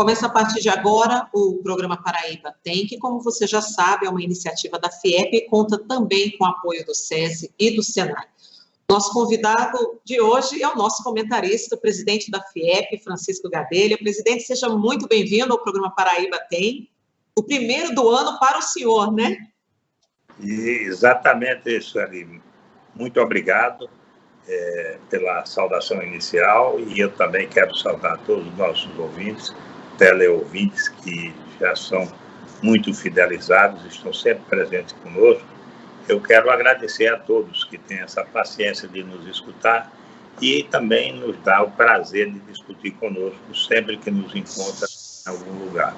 Começa a partir de agora o programa Paraíba Tem, que, como você já sabe, é uma iniciativa da FIEP e conta também com o apoio do SESI e do SENAI. Nosso convidado de hoje é o nosso comentarista, o presidente da FIEP, Francisco Gadelha. Presidente, seja muito bem-vindo ao programa Paraíba Tem. O primeiro do ano para o senhor, né? Exatamente isso, Aline. Muito obrigado pela saudação inicial, e eu também quero saudar todos os nossos ouvintes, teleouvintes, que já são muito fidelizados, estão sempre presentes conosco. Eu quero agradecer a todos que têm essa paciência de nos escutar e também nos dá o prazer de discutir conosco sempre que nos encontra em algum lugar.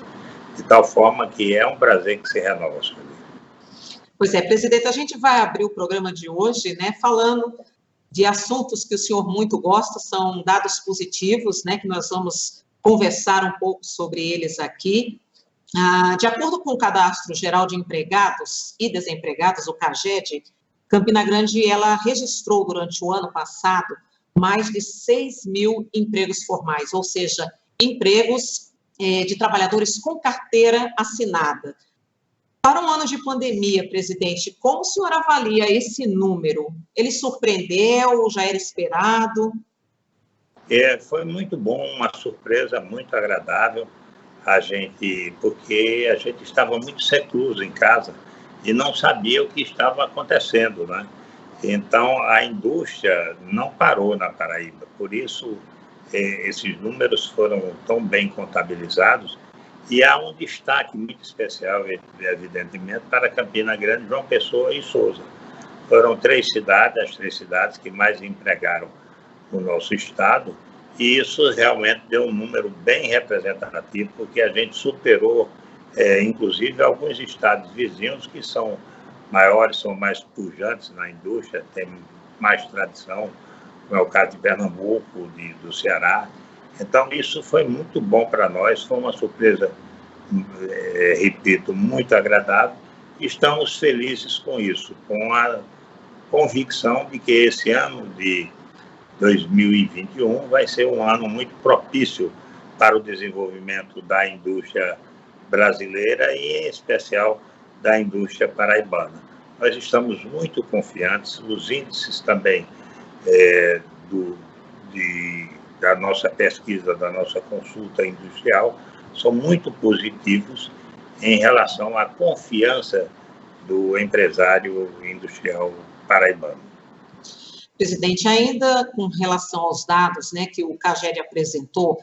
De tal forma que é um prazer que se renova, senhor. Pois é, presidente, a gente vai abrir o programa de hoje, né, falando de assuntos que o senhor muito gosta, são dados positivos, né, que nós vamos conversar um pouco sobre eles aqui. De acordo com o Cadastro Geral de Empregados e Desempregados, o CAGED, Campina Grande, ela registrou durante o ano passado mais de 6 mil empregos formais, ou seja, empregos de trabalhadores com carteira assinada. Para um ano de pandemia, presidente, como o senhor avalia esse número? Ele surpreendeu, já era esperado? Foi muito bom, uma surpresa muito agradável, porque a gente estava muito recluso em casa e não sabia o que estava acontecendo, né? Então, a indústria não parou na Paraíba, por isso esses números foram tão bem contabilizados. E há um destaque muito especial, evidentemente, para Campina Grande, João Pessoa e Sousa. Foram as três cidades que mais empregaram no nosso estado, e isso realmente deu um número bem representativo, porque a gente superou, inclusive, alguns estados vizinhos que são maiores, são mais pujantes na indústria, têm mais tradição, como é o caso de Pernambuco, do Ceará. Então, isso foi muito bom para nós, foi uma surpresa, repito, muito agradável. Estamos felizes com isso, com a convicção de que esse ano de 2021 vai ser um ano muito propício para o desenvolvimento da indústria brasileira e, em especial, da indústria paraibana. Nós estamos muito confiantes, os índices também da nossa pesquisa, da nossa consulta industrial, são muito positivos em relação à confiança do empresário industrial paraibano. Presidente, ainda com relação aos dados, né, que o CAGED apresentou,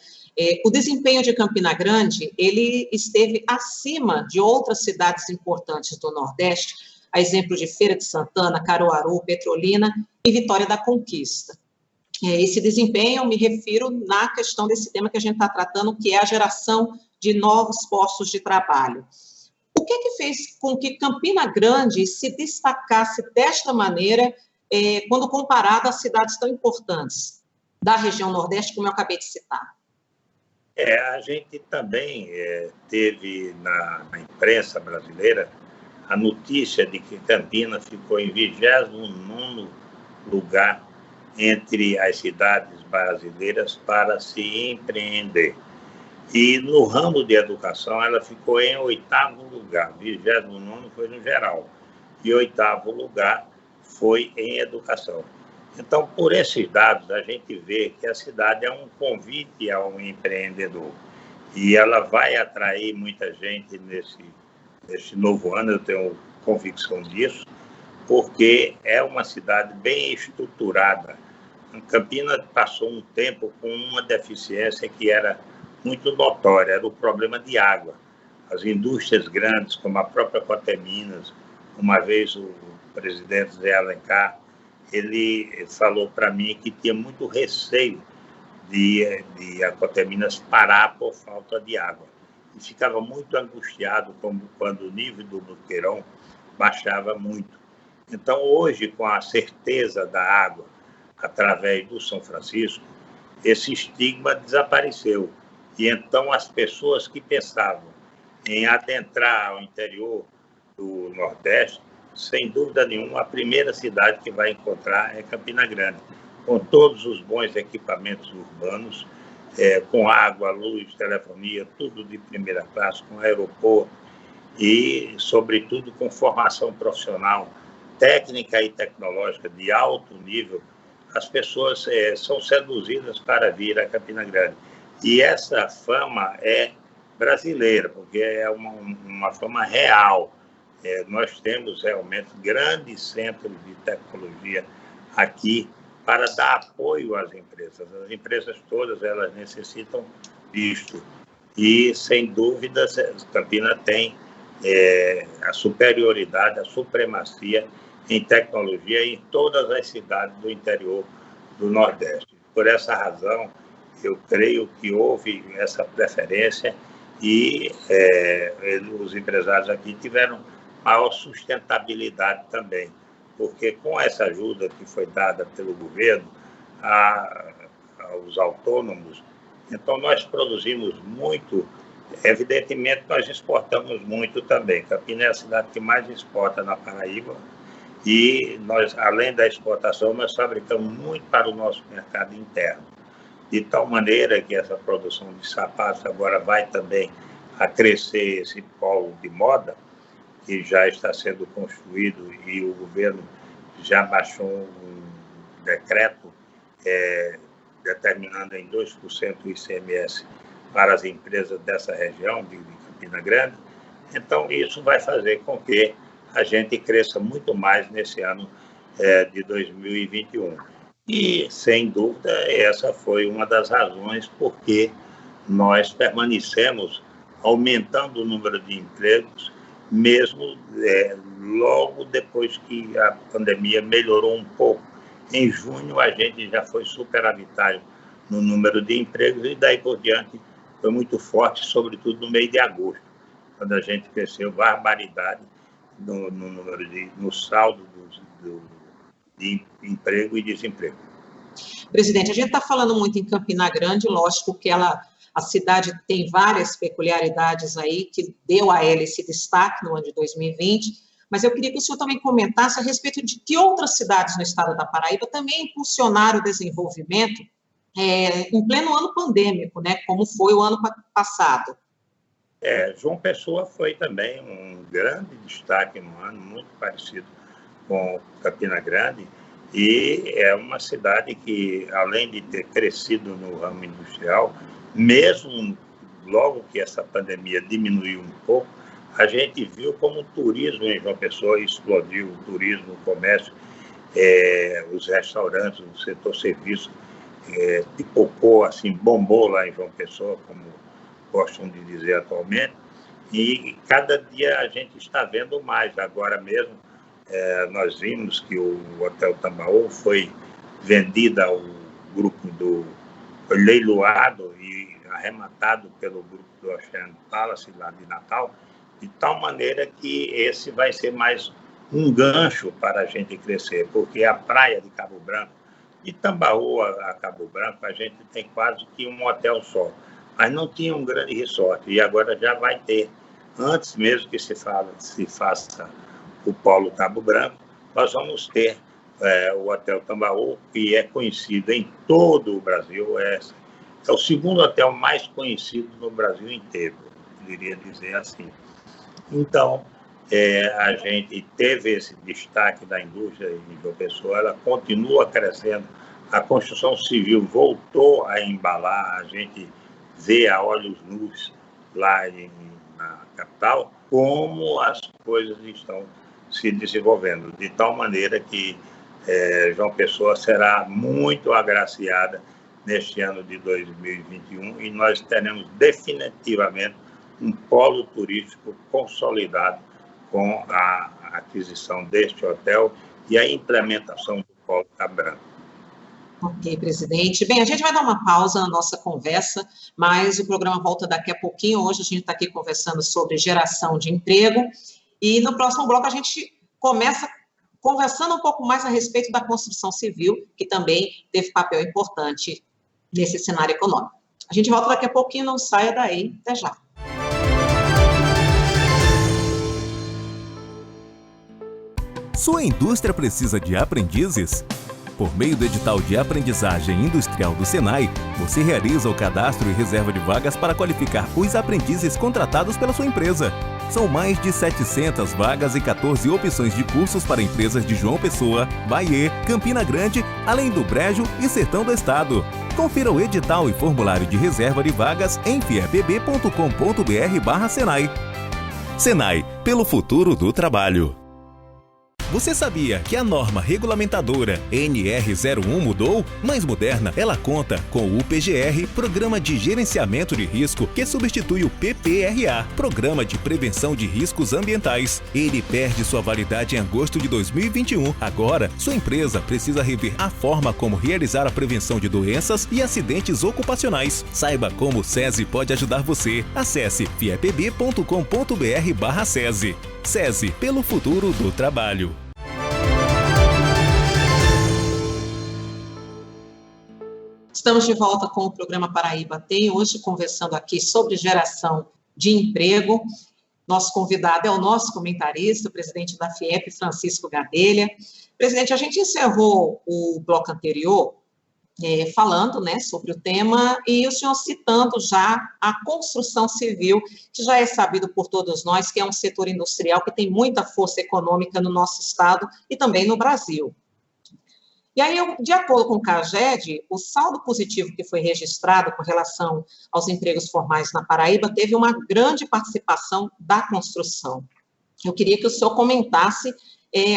o desempenho de Campina Grande, ele esteve acima de outras cidades importantes do Nordeste, a exemplo de Feira de Santana, Caruaru, Petrolina e Vitória da Conquista. Esse desempenho, eu me refiro na questão desse tema que a gente está tratando, que é a geração de novos postos de trabalho. O que fez com que Campina Grande se destacasse desta maneira quando comparado a cidades tão importantes da região Nordeste, como eu acabei de citar? A gente também teve na imprensa brasileira a notícia de que Campina ficou em 29º lugar entre as cidades brasileiras para se empreender. E no ramo de educação ela ficou em 8º lugar, 29º foi no geral, e 8º lugar foi em educação. Então, por esses dados, a gente vê que a cidade é um convite ao empreendedor, e ela vai atrair muita gente nesse novo ano, eu tenho convicção disso, porque é uma cidade bem estruturada. Campina passou um tempo com uma deficiência que era muito notória, era o problema de água. As indústrias grandes, como a própria Coteminas, uma vez o presidente Zé Alencar, ele falou para mim que tinha muito receio de a Coteminas parar por falta de água. E ficava muito angustiado quando o nível do Boqueirão baixava muito. Então, hoje, com a certeza da água, através do São Francisco, esse estigma desapareceu. E então as pessoas que pensavam em adentrar ao interior do Nordeste, sem dúvida nenhuma, a primeira cidade que vai encontrar é Campina Grande, com todos os bons equipamentos urbanos com água, luz, telefonia, tudo de primeira classe, com aeroporto e, sobretudo, com formação profissional, técnica e tecnológica de alto nível. As pessoas são seduzidas para vir a Campina Grande. E essa fama é brasileira, porque é uma fama real. Nós temos realmente grandes centros de tecnologia aqui para dar apoio às empresas. As empresas todas, elas necessitam disto. E, sem dúvida, Campina tem a superioridade, a supremacia em tecnologia em todas as cidades do interior do Nordeste. Por essa razão, eu creio que houve essa preferência e os empresários aqui tiveram maior sustentabilidade também, porque com essa ajuda que foi dada pelo governo aos autônomos, então nós produzimos muito, evidentemente nós exportamos muito também. Campina é a cidade que mais exporta na Paraíba e nós, além da exportação, nós fabricamos muito para o nosso mercado interno, de tal maneira que essa produção de sapatos agora vai também a crescer esse polo de moda, que já está sendo construído e o governo já baixou um decreto determinando em 2% o ICMS para as empresas dessa região, de Campina Grande. Então, isso vai fazer com que a gente cresça muito mais nesse ano de 2021. E, sem dúvida, essa foi uma das razões porque nós permanecemos aumentando o número de empregos, mesmo logo depois que a pandemia melhorou um pouco. Em junho, a gente já foi superavitário no número de empregos e daí por diante foi muito forte, sobretudo no mês de agosto, quando a gente cresceu barbaridade no saldo de emprego e desemprego. Presidente, a gente está falando muito em Campina Grande, lógico que a cidade tem várias peculiaridades aí, que deu a ela esse destaque no ano de 2020, mas eu queria que o senhor também comentasse a respeito de que outras cidades no estado da Paraíba também impulsionaram o desenvolvimento em pleno ano pandêmico, né, como foi o ano passado. João Pessoa foi também um grande destaque no ano, muito parecido com Campina Grande, e é uma cidade que, além de ter crescido no ramo industrial, mesmo logo que essa pandemia diminuiu um pouco, a gente viu como o turismo em João Pessoa explodiu, o turismo, o comércio, os restaurantes, o setor serviço, pipocou, assim, bombou lá em João Pessoa, como gostam de dizer atualmente, e cada dia a gente está vendo mais. Agora mesmo, nós vimos que o Hotel Tambaú foi vendido ao grupo foi leiloado e arrematado pelo grupo do Ocean Palace, lá de Natal, de tal maneira que esse vai ser mais um gancho para a gente crescer, porque a praia de Cabo Branco, de Tambaú a Cabo Branco, a gente tem quase que um hotel só, mas não tinha um grande resort, e agora já vai ter. Antes mesmo que se faça o Polo Cabo Branco, nós vamos ter o Hotel Tambaú, que é conhecido em todo o Brasil, é o segundo hotel mais conhecido no Brasil inteiro, eu diria dizer assim. Então, a gente teve esse destaque da indústria em João Pessoa, ela continua crescendo, a construção civil voltou a embalar, a gente vê a olhos nus lá na capital, como as coisas estão se desenvolvendo, de tal maneira que João Pessoa será muito agraciada neste ano de 2021 e nós teremos definitivamente um polo turístico consolidado com a aquisição deste hotel e a implementação do Polo Cabo Branco. Ok, presidente. Bem, a gente vai dar uma pausa na nossa conversa, mas o programa volta daqui a pouquinho. Hoje a gente está aqui conversando sobre geração de emprego e no próximo bloco a gente começa conversando um pouco mais a respeito da construção civil, que também teve papel importante nesse cenário econômico. A gente volta daqui a pouquinho, não saia daí. Até já. Sua indústria precisa de aprendizes? Por meio do edital de aprendizagem industrial do Senai, você realiza o cadastro e reserva de vagas para qualificar os aprendizes contratados pela sua empresa. São mais de 700 vagas e 14 opções de cursos para empresas de João Pessoa, Bahia, Campina Grande, além do Brejo e Sertão do Estado. Confira o edital e formulário de reserva de vagas em fiepb.com.br/Senai. Senai, pelo futuro do trabalho. Você sabia que a norma regulamentadora NR01 mudou? Mais moderna, ela conta com o PGR, Programa de Gerenciamento de Risco, que substitui o PPRA, Programa de Prevenção de Riscos Ambientais. Ele perde sua validade em agosto de 2021. Agora, sua empresa precisa rever a forma como realizar a prevenção de doenças e acidentes ocupacionais. Saiba como o SESI pode ajudar você. Acesse fiepb.com.br/SESI. SESI, pelo futuro do trabalho. Estamos de volta com o programa Paraíba Tem, hoje conversando aqui sobre geração de emprego. Nosso convidado é o nosso comentarista, o presidente da FIEP, Francisco Gadelha. Presidente, a gente encerrou o bloco anterior falando, né, sobre o tema, e o senhor citando já a construção civil, que já é sabido por todos nós que é um setor industrial que tem muita força econômica no nosso estado e também no Brasil. E aí, de acordo com o CAGED, o saldo positivo que foi registrado com relação aos empregos formais na Paraíba teve uma grande participação da construção. Eu queria que o senhor comentasse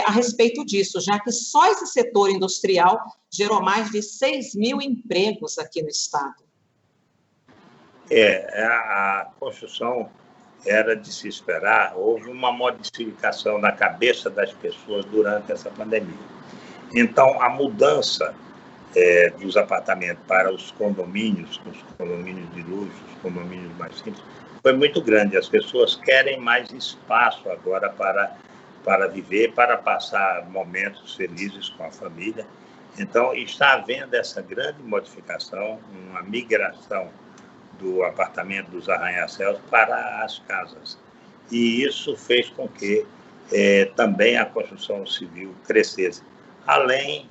a respeito disso, já que só esse setor industrial gerou mais de 6 mil empregos aqui no estado. A construção era de se esperar. Houve uma modificação na cabeça das pessoas durante essa pandemia. Então, a mudança dos apartamentos para os condomínios de luxo, os condomínios mais simples, foi muito grande. As pessoas querem mais espaço agora para viver, para passar momentos felizes com a família. Então, está havendo essa grande modificação, uma migração do apartamento dos arranha-céus para as casas. E isso fez com que também a construção civil crescesse, além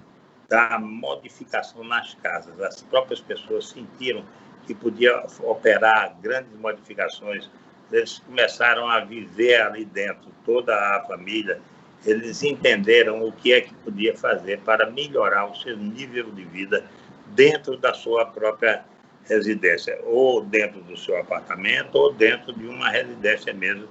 da modificação nas casas. As próprias pessoas sentiram que podia operar grandes modificações. Eles começaram a viver ali dentro, toda a família. Eles entenderam o que é que podia fazer para melhorar o seu nível de vida dentro da sua própria residência, ou dentro do seu apartamento, ou dentro de uma residência mesmo.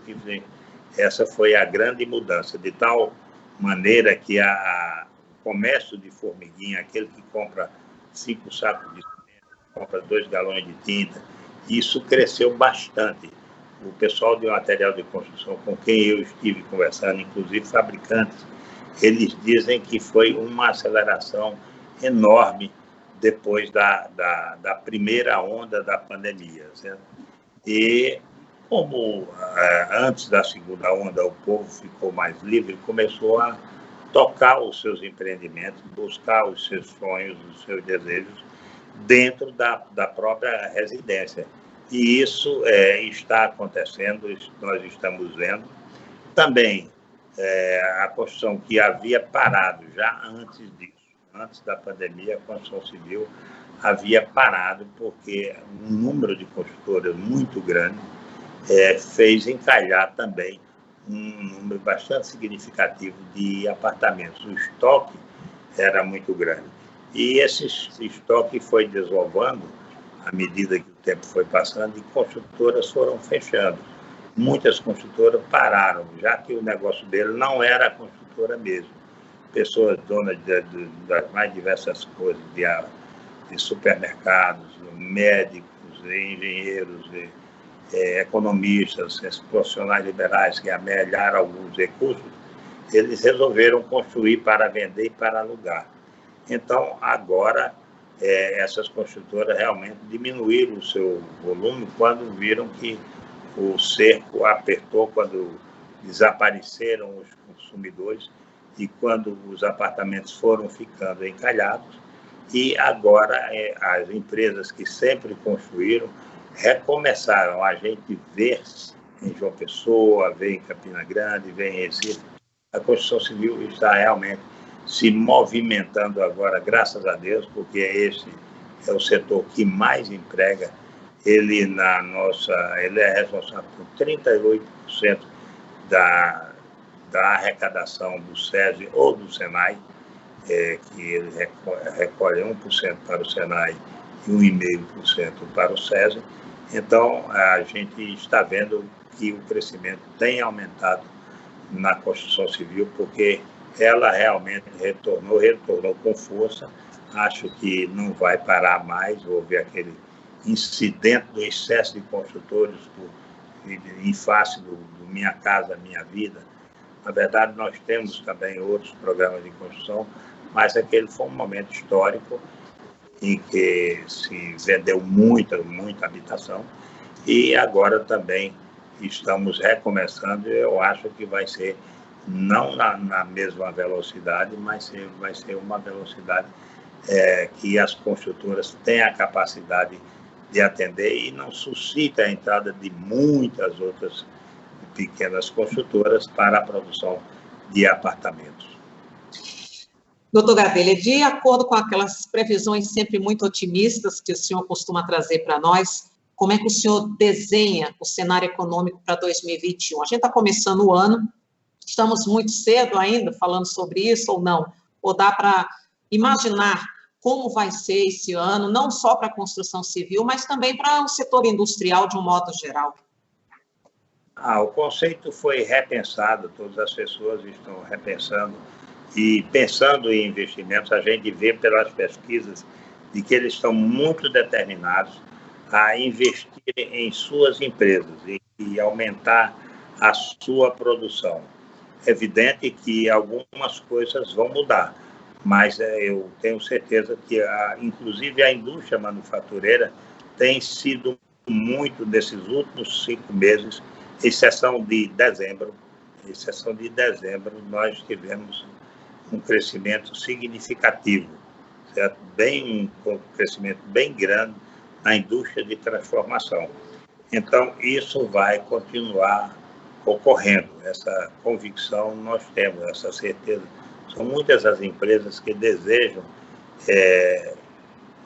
Essa foi a grande mudança, de tal maneira que o comércio de formiguinha, aquele que compra 5 sacos de cimento, compra 2 galões de tinta, isso cresceu bastante. O pessoal de material de construção com quem eu estive conversando, inclusive fabricantes, eles dizem que foi uma aceleração enorme depois da primeira onda da pandemia, certo? E como antes da segunda onda o povo ficou mais livre, começou a tocar os seus empreendimentos, buscar os seus sonhos, os seus desejos dentro da própria residência. E isso está acontecendo, nós estamos vendo. Também a construção que havia parado já antes disso, antes da pandemia, a construção civil havia parado porque um número de construtoras muito grande fez encalhar também um número bastante significativo de apartamentos. O estoque era muito grande. E esse estoque foi desovando à medida que o tempo foi passando e construtoras foram fechando. Muitas construtoras pararam, já que o negócio dele não era a construtora mesmo. Pessoas donas das mais diversas coisas, de supermercados, médicos, engenheiros, economistas, profissionais liberais que amelharam alguns recursos, eles resolveram construir para vender e para alugar. Então, agora, essas construtoras realmente diminuíram o seu volume quando viram que o cerco apertou, quando desapareceram os consumidores e quando os apartamentos foram ficando encalhados. E agora as empresas que sempre construíram recomeçaram. A gente vê em João Pessoa, vê em Campina Grande, vê em Recife. A construção civil está realmente se movimentando agora, graças a Deus, porque esse é o setor que mais emprega. Ele é responsável por 38% da arrecadação do SESI ou do SENAI, que ele recolhe 1% para o SENAI e 1,5% para o SESI. Então, a gente está vendo que o crescimento tem aumentado na construção civil, porque ela realmente retornou com força. Acho que não vai parar mais. Houve aquele incidente do excesso de construtores em face do Minha Casa Minha Vida. Na verdade, nós temos também outros programas de construção, mas aquele foi um momento histórico em que se vendeu muita habitação, e agora também estamos recomeçando. Eu acho que vai ser não na mesma velocidade, mas vai ser uma velocidade que as construtoras têm a capacidade de atender e não suscita a entrada de muitas outras pequenas construtoras para a produção de apartamentos. Doutor Gadelha, de acordo com aquelas previsões sempre muito otimistas que o senhor costuma trazer para nós, como é que o senhor desenha o cenário econômico para 2021? A gente está começando o ano, estamos muito cedo ainda falando sobre isso ou não? Ou dá para imaginar como vai ser esse ano, não só para a construção civil, mas também para o setor industrial de um modo geral? O conceito foi repensado, todas as pessoas estão repensando e pensando em investimentos. A gente vê pelas pesquisas de que eles estão muito determinados a investir em suas empresas e aumentar a sua produção. É evidente que algumas coisas vão mudar, mas eu tenho certeza que, inclusive, a indústria manufatureira tem sido muito, nesses últimos 5 meses, exceção de dezembro, nós tivemos um crescimento significativo, certo? Um crescimento bem grande na indústria de transformação. Então, isso vai continuar ocorrendo. Essa convicção nós temos, essa certeza. São muitas as empresas que desejam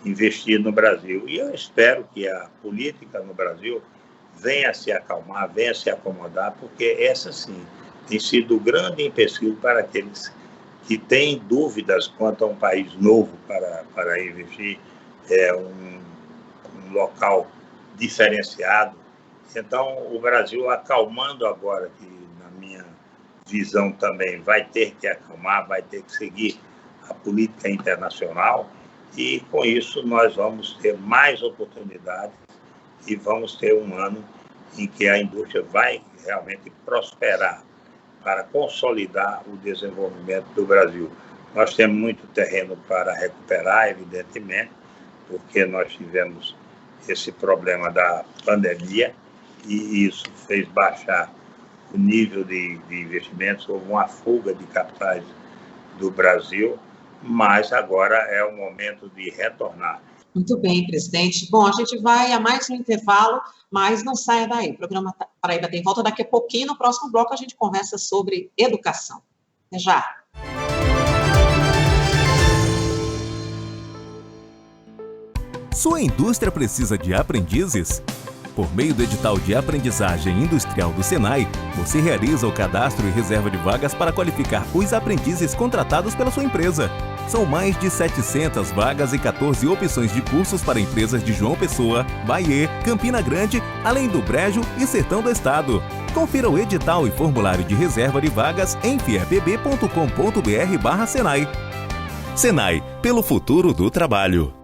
investir no Brasil. E eu espero que a política no Brasil venha se acalmar, venha se acomodar, porque essa, sim, tem sido o grande empecilho para aqueles que têm dúvidas quanto a um país novo para investir, um local diferenciado. Então, o Brasil acalmando agora, que na minha visão também vai ter que acalmar, vai ter que seguir a política internacional, e com isso nós vamos ter mais oportunidades e vamos ter um ano em que a indústria vai realmente prosperar para consolidar o desenvolvimento do Brasil. Nós temos muito terreno para recuperar, evidentemente, porque nós tivemos esse problema da pandemia e isso fez baixar o nível de investimentos, houve uma fuga de capitais do Brasil, mas agora é o momento de retornar. Muito bem, presidente. Bom, a gente vai a mais um intervalo, mas não saia daí. O programa Paraíba Tem Volta. Daqui a pouquinho, no próximo bloco, a gente conversa sobre educação. Até já. Sua indústria precisa de aprendizes? Por meio do edital de aprendizagem industrial do Senai, você realiza o cadastro e reserva de vagas para qualificar os aprendizes contratados pela sua empresa. São mais de 700 vagas e 14 opções de cursos para empresas de João Pessoa, Bahia, Campina Grande, além do Brejo e Sertão do Estado. Confira o edital e formulário de reserva de vagas em fiepb.com.br/Senai. Senai, pelo futuro do trabalho.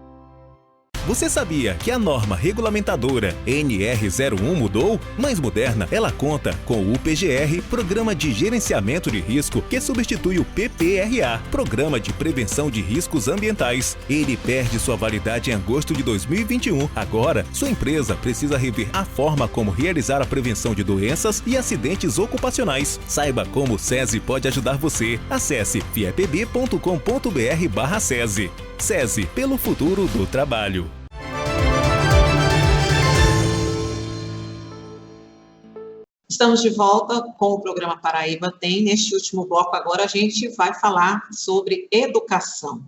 Você sabia que a norma regulamentadora NR01 mudou? Mais moderna, ela conta com o PGR, Programa de Gerenciamento de Risco, que substitui o PPRA, Programa de Prevenção de Riscos Ambientais. Ele perde sua validade em agosto de 2021. Agora, sua empresa precisa rever a forma como realizar a prevenção de doenças e acidentes ocupacionais. Saiba como o SESI pode ajudar você. Acesse fiepb.com.br/SESI. SESI, pelo futuro do trabalho. Estamos de volta com o programa Paraíba Tem. Neste último bloco agora a gente vai falar sobre educação.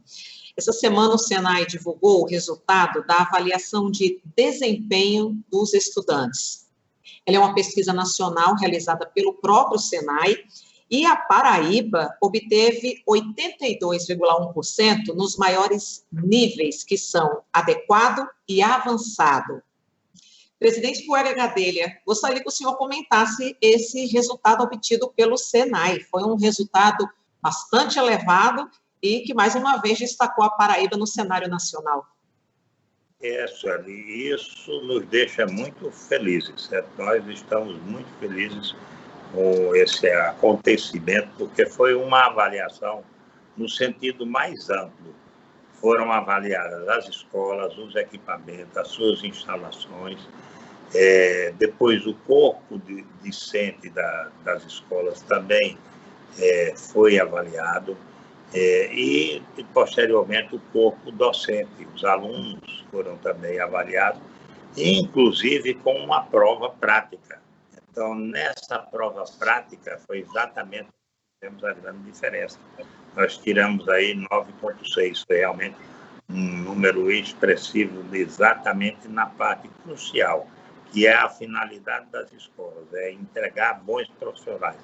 Essa semana o Senai divulgou o resultado da avaliação de desempenho dos estudantes. Ela é uma pesquisa nacional realizada pelo próprio Senai e a Paraíba obteve 82,1% nos maiores níveis, que são adequado e avançado. Presidente Poéria Gadelha, gostaria que o senhor comentasse esse resultado obtido pelo Senai. Foi um resultado bastante elevado e que, mais uma vez, destacou a Paraíba no cenário nacional. Sueli, isso nos deixa muito felizes, certo? Nós estamos muito felizes com esse acontecimento, porque foi uma avaliação no sentido mais amplo. Foram avaliadas as escolas, os equipamentos, as suas instalações. Depois, o corpo discente das escolas também foi avaliado. E, posteriormente, o corpo docente. Os alunos foram também avaliados, inclusive com uma prova prática. Então, nessa prova prática, foi exatamente que temos a grande diferença. Nós tiramos aí 9,6, foi realmente um número expressivo exatamente na parte crucial, que é a finalidade das escolas, é entregar bons profissionais,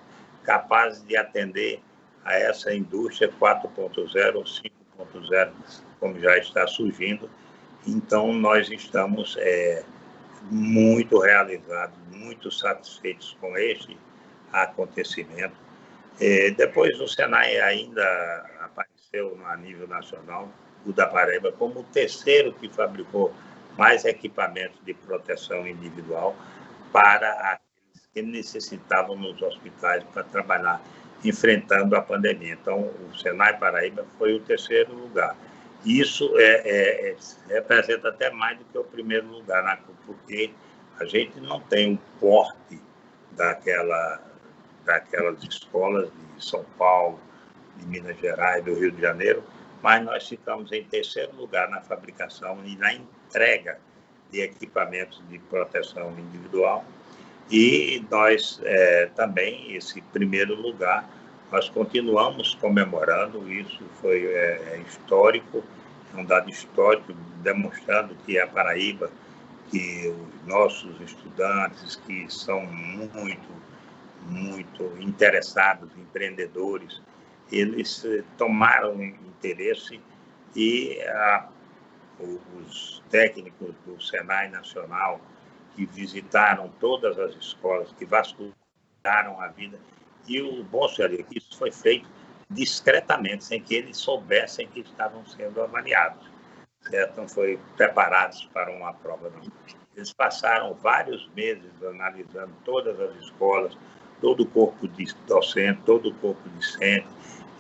capazes de atender a essa indústria 4.0 ou 5.0, como já está surgindo. Então, nós estamos muito realizados, muito satisfeitos com este acontecimento. Depois, o Senai ainda apareceu a nível nacional, o da Paraíba, como o terceiro que fabricou mais equipamentos de proteção individual para aqueles que necessitavam nos hospitais para trabalhar enfrentando a pandemia. Então, o Senai Paraíba foi o terceiro lugar. Isso representa até mais do que o primeiro lugar, porque a gente não tem o porte daquelas escolas de São Paulo, de Minas Gerais, do Rio de Janeiro, mas nós ficamos em terceiro lugar na fabricação e na entrega de equipamentos de proteção individual. E nós também, esse primeiro lugar, nós continuamos comemorando. Isso foi histórico, é um dado histórico, demonstrando que a Paraíba, que os nossos estudantes, que são muito interessados, empreendedores, eles tomaram interesse e os técnicos do Senai Nacional, que visitaram todas as escolas, que vasculharam a vida. E o bom seria que isso foi feito discretamente, sem que eles soubessem que estavam sendo avaliados. Certo? Não foi preparados para uma prova, não. Eles passaram vários meses analisando todas as escolas, todo o corpo de docente, todo o corpo discente,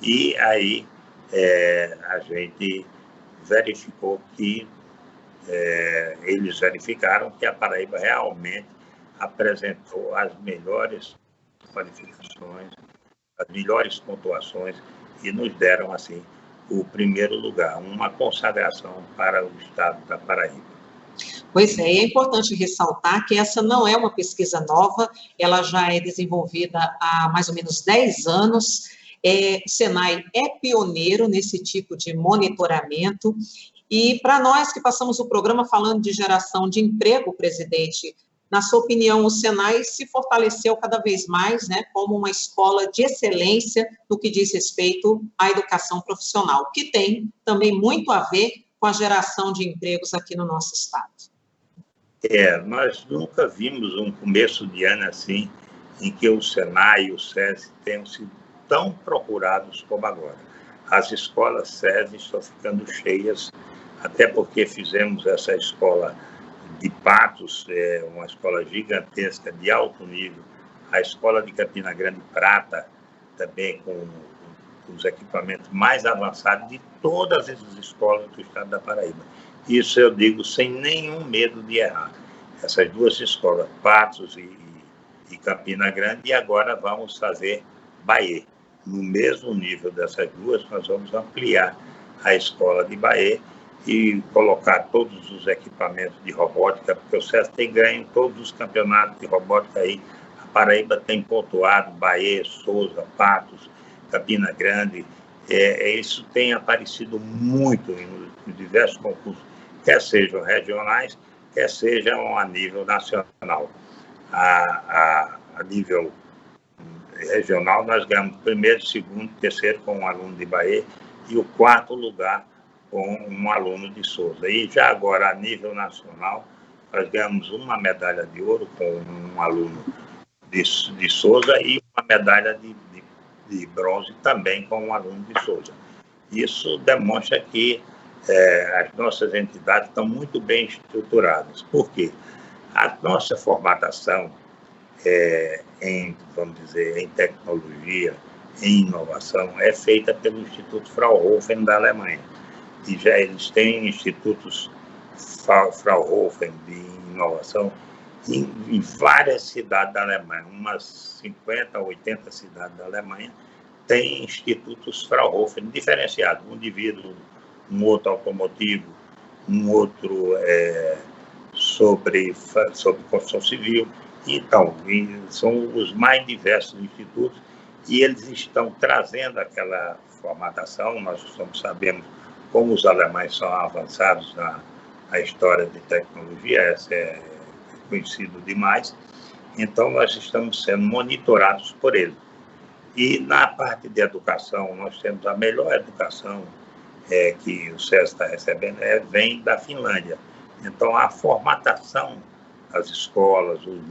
e aí a gente verificou que eles verificaram que a Paraíba realmente apresentou as melhores qualificações, as melhores pontuações, e nos deram, assim, o primeiro lugar, uma consagração para o estado da Paraíba. Pois é importante ressaltar que essa não é uma pesquisa nova, ela já é desenvolvida há mais ou menos 10 anos. O Senai é pioneiro nesse tipo de monitoramento. E para nós que passamos o programa falando de geração de emprego, presidente, na sua opinião, o Senai se fortaleceu cada vez mais, né, como uma escola de excelência no que diz respeito à educação profissional, que tem também muito a ver com a geração de empregos aqui no nosso estado. Nós nunca vimos um começo de ano assim, em que o Senai e o SESI tenham sido tão procurados como agora. As escolas SESI estão ficando cheias, até porque fizemos essa escola de Patos, uma escola gigantesca, de alto nível, a escola de Campina Grande Prata, também com os equipamentos mais avançados de todas essas escolas do estado da Paraíba. Isso eu digo sem nenhum medo de errar. Essas duas escolas, Patos e Campina Grande, e agora vamos fazer Bahia. No mesmo nível dessas duas, nós vamos ampliar a escola de Bahia e colocar todos os equipamentos de robótica, porque o SESI tem ganho todos os campeonatos de robótica aí, a Paraíba tem pontuado Bahia, Souza, Patos, Campina Grande. Isso tem aparecido muito em diversos concursos, quer sejam regionais, quer sejam a nível nacional. A nível regional, nós ganhamos primeiro, segundo, terceiro com um aluno de Bahia e o quarto lugar com um aluno de Souza. E já agora, a nível nacional, nós ganhamos uma medalha de ouro com um aluno de Souza e uma medalha de bronze também com um aluno de Souza. Isso demonstra que as nossas entidades estão muito bem estruturadas. Por quê? A nossa formatação vamos dizer, em tecnologia, em inovação, é feita pelo Instituto Fraunhofer da Alemanha. E já eles têm institutos Fraunhofer de inovação em várias cidades da Alemanha, umas 50 ou 80 cidades da Alemanha, tem institutos Fraunhofer diferenciados, um de vidro, um outro automotivo, um outro sobre construção civil. Então, são os mais diversos institutos e eles estão trazendo aquela formatação. Nós sabemos como os alemães são avançados na história de tecnologia, essa é conhecido demais. Então, nós estamos sendo monitorados por eles. E na parte de educação, nós temos a melhor educação que o SESI está recebendo, vem da Finlândia. Então, a formatação das escolas, os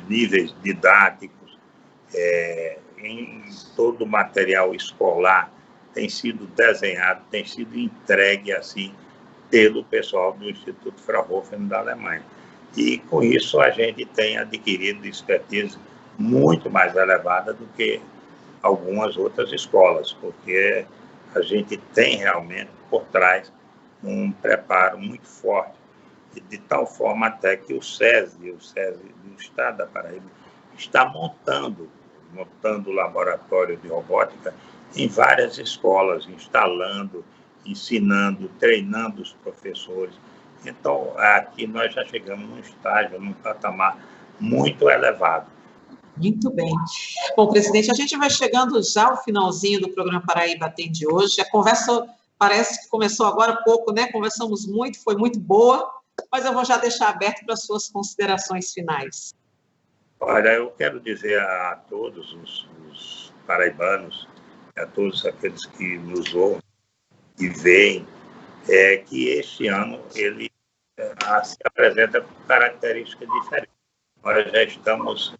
níveis didáticos, em todo o material escolar tem sido desenhado, tem sido entregue assim pelo pessoal do Instituto Fraunhofer da Alemanha. E com isso a gente tem adquirido expertise muito mais elevada do que algumas outras escolas, porque a gente tem realmente por trás um preparo muito forte, de tal forma até que o SESI do Estado da Paraíba está montando o laboratório de robótica em várias escolas, instalando, ensinando, treinando os professores. Então, aqui nós já chegamos num estágio, num patamar muito elevado. Muito bem. Bom, presidente, a gente vai chegando já ao finalzinho do programa Paraíba Atende hoje. A conversa parece que começou agora há pouco, né? Conversamos muito, foi muito boa, mas eu vou já deixar aberto para as suas considerações finais. Olha, eu quero dizer a todos os paraibanos, a todos aqueles que nos ouvem e veem, que este ano ele se apresenta com características diferentes. Nós já estamos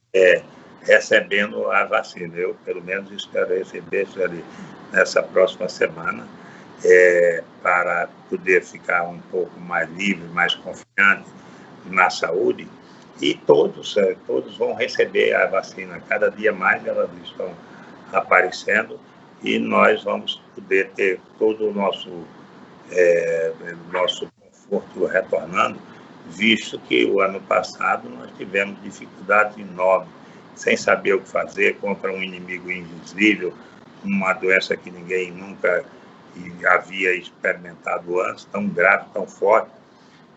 recebendo a vacina. Eu, pelo menos, espero receber isso ali nessa próxima semana, para poder ficar um pouco mais livre, mais confiante na saúde. E todos vão receber a vacina. Cada dia mais elas estão aparecendo e nós vamos poder ter todo o nosso conforto retornando, visto que o ano passado nós tivemos dificuldades enormes, sem saber o que fazer contra um inimigo invisível, uma doença que ninguém nunca havia experimentado antes, tão grave, tão forte.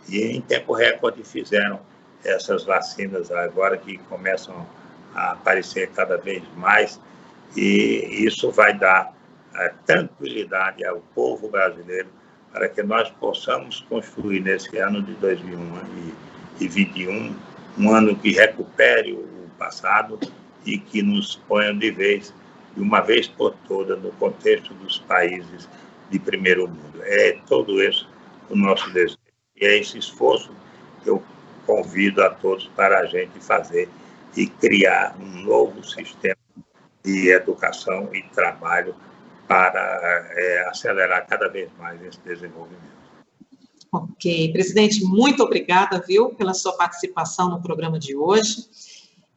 E em tempo recorde fizeram essas vacinas agora que começam a aparecer cada vez mais, e isso vai dar tranquilidade ao povo brasileiro para que nós possamos construir nesse ano de 2021 um ano que recupere o passado e que nos ponha de uma vez por todas, no contexto dos países de primeiro mundo. É todo esse o nosso desejo. E é esse esforço que eu convido a todos para a gente fazer e criar um novo sistema de educação e trabalho para acelerar cada vez mais esse desenvolvimento. Ok. Presidente, muito obrigada, pela sua participação no programa de hoje.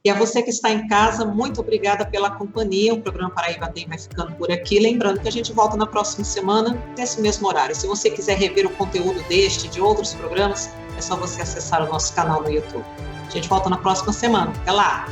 E a você que está em casa, muito obrigada pela companhia. O programa Paraíba Tem vai ficando por aqui. Lembrando que a gente volta na próxima semana, nesse mesmo horário. Se você quiser rever o conteúdo deste e de outros programas, é só você acessar o nosso canal no YouTube. A gente volta na próxima semana. Até lá!